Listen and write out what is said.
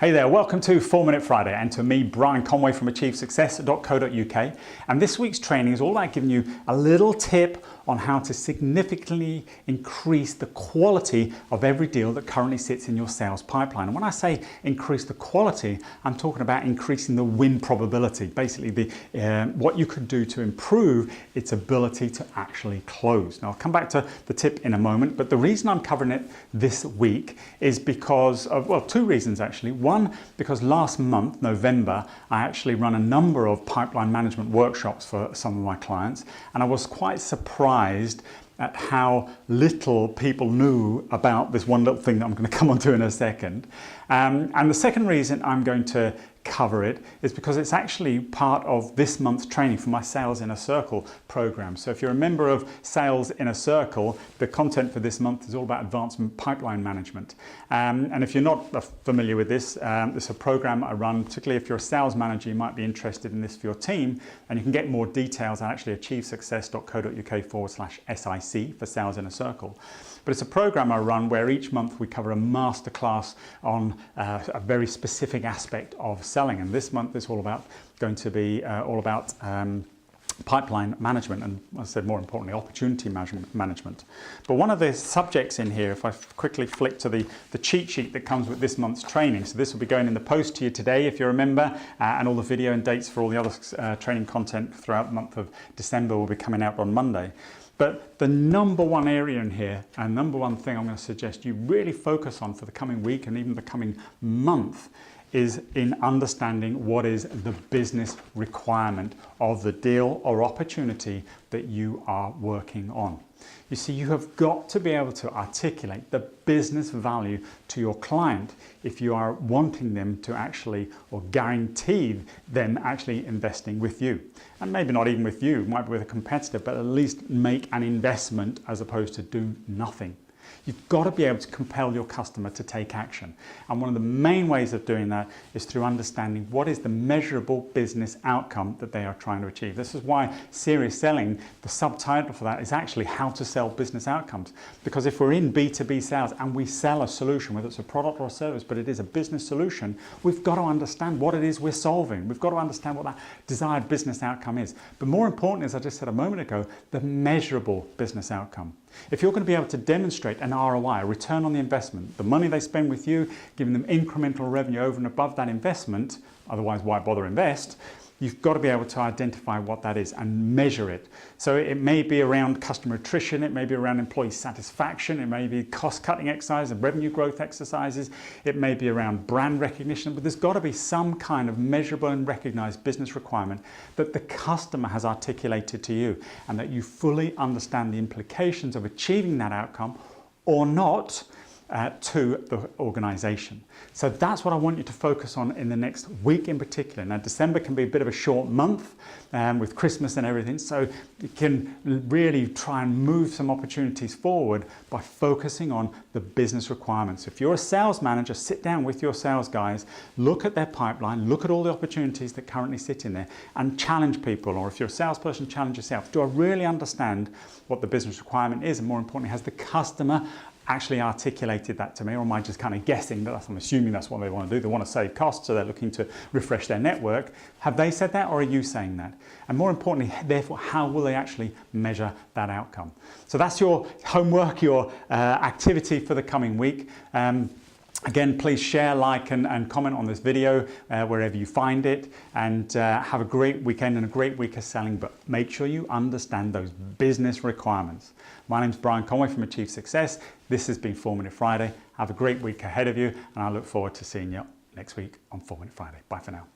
Hey there, welcome to 4 Minute Friday and to me, Brian Conway from achievesuccess.co.uk. And this week's training is all about giving you a little tip on how to significantly increase the quality of every deal that currently sits in your sales pipeline. And when I say increase the quality, I'm talking about increasing the win probability, basically what you could do to improve its ability to actually close. Now, I'll come back to the tip in a moment, but the reason I'm covering it this week is because of, well, two reasons actually. One, because last month, November, I actually run a number of pipeline management workshops for some of my clients, and I was quite surprised at how little people knew about this one little thing that I'm going to come onto in a second. And the second reason I'm going to cover it is because it's actually part of this month's training for my Sales in a Circle program. So if you're a member of Sales in a Circle, the content for this month is all about advanced pipeline management. And if you're not familiar with this, it's a program I run, particularly if you're a sales manager, you might be interested in this for your team, and you can get more details at actually achievesuccess.co.uk/SIC for Sales in a Circle. But it's a program I run where each month we cover a masterclass on a very specific aspect of selling. And this month is going to be all about pipeline management and, as I said, more importantly, opportunity management. But one of the subjects in here, if I quickly flick to the cheat sheet that comes with this month's training, so this will be going in the post to you today if you're a member, and all the video and dates for all the other training content throughout the month of December will be coming out on Monday. But the number one area in here, and number one thing I'm going to suggest you really focus on for the coming week and even the coming month, is in understanding what is the business requirement of the deal or opportunity that you are working on. You see, you have got to be able to articulate the business value to your client if you are wanting them to actually, or guarantee them actually investing with you. And maybe not even with you, might be with a competitor, but at least make an investment as opposed to do nothing. You've got to be able to compel your customer to take action. And one of the main ways of doing that is through understanding what is the measurable business outcome that they are trying to achieve. This is why serious selling, the subtitle for that is actually how to sell business outcomes. Because if we're in B2B sales and we sell a solution, whether it's a product or a service, but it is a business solution, we've got to understand what it is we're solving. We've got to understand what that desired business outcome is. But more importantly, as I just said a moment ago, the measurable business outcome. If you're going to be able to demonstrate an ROI, a return on the investment, the money they spend with you, giving them incremental revenue over and above that investment, otherwise why bother invest, you've got to be able to identify what that is and measure it. So it may be around customer attrition, it may be around employee satisfaction, it may be cost-cutting exercises and revenue growth exercises, it may be around brand recognition, but there's got to be some kind of measurable and recognized business requirement that the customer has articulated to you and that you fully understand the implications of achieving that outcome or not to the organization. So that's what I want you to focus on in the next week in particular. Now, December can be a bit of a short month with Christmas and everything, so you can really try and move some opportunities forward by focusing on the business requirements. If you're a sales manager, sit down with your sales guys, look at their pipeline, look at all the opportunities that currently sit in there and challenge people. Or if you're a salesperson, challenge yourself. Do I really understand what the business requirement is? And more importantly, has the customer actually articulated that to me, or am I just kind of guessing that I'm assuming that's what they want to do? They want to save costs, so they're looking to refresh their network. Have they said that, or are you saying that? And more importantly, therefore, how will they actually measure that outcome? So that's your homework, your activity for the coming week. Again, please share, like, and comment on this video wherever you find it, and have a great weekend and a great week of selling, but make sure you understand those business requirements. My name's Brian Conway from Achieve Success. This has been 4 Minute Friday. Have a great week ahead of you, and I look forward to seeing you next week on 4 Minute Friday. Bye for now.